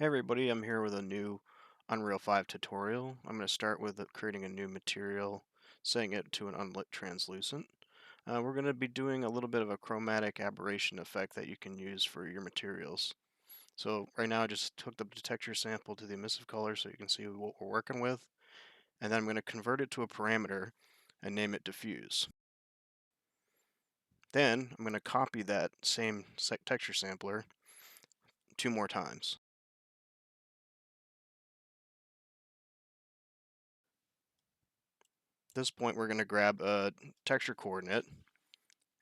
Hey everybody, I'm here with a new Unreal 5 tutorial. I'm going to start with creating a new material, setting it to an unlit translucent. We're going to be doing a little bit of a chromatic aberration effect that you can use for your materials. So right now I just hooked up the texture sample to the emissive color so you can see what we're working with. And then I'm going to convert it to a parameter and name it diffuse. Then I'm going to copy that same texture sampler 2 more times. At this point we're going to grab a texture coordinate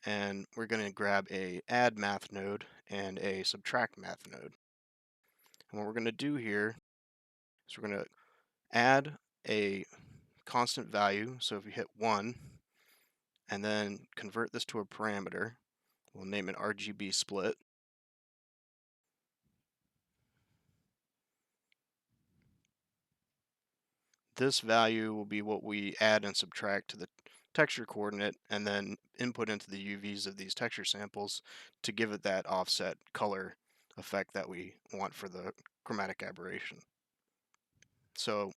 and we're going to grab a add math node and a subtract math node. And what we're going to do here is we're going to add a constant value. So if you hit 1 and then convert this to a parameter, we'll name it RGB split. This value will be what we add and subtract to the texture coordinate and then input into the UVs of these texture samples to give it that offset color effect that we want for the chromatic aberration. So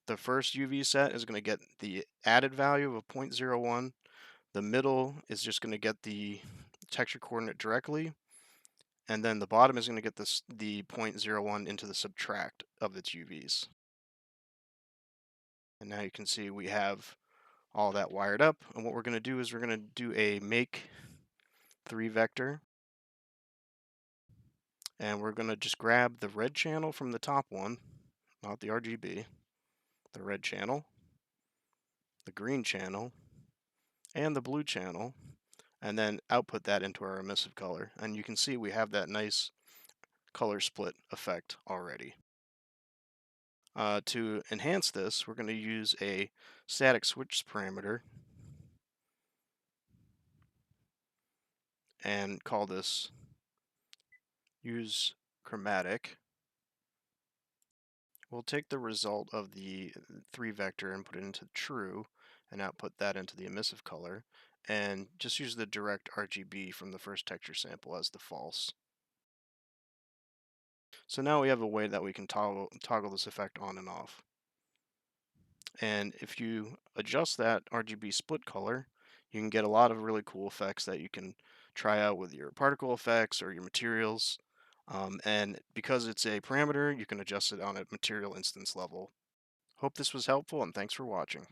the first UV set is going to get the added value of 0.01. The middle is just going to get the texture coordinate directly. And then the bottom is going to get the 0.01 into the subtract of its UVs. And now you can see we have all that wired up. And what we're going to do is we're going to do a make 3 vector. And we're going to just grab the red channel from the top one, not the RGB, the red channel, the green channel, and the blue channel, and then output that into our emissive color. And you can see we have that nice color split effect already. To enhance this, we're going to use a static switch parameter and call this use chromatic. We'll take the result of the 3 vector and put it into true and output that into the emissive color, and just use the direct RGB from the first texture sample as the false. So now we have a way that we can toggle this effect on and off. And if you adjust that RGB split color, you can get a lot of really cool effects that you can try out with your particle effects or your materials. And because it's a parameter, you can adjust it on a material instance level. Hope this was helpful, and thanks for watching.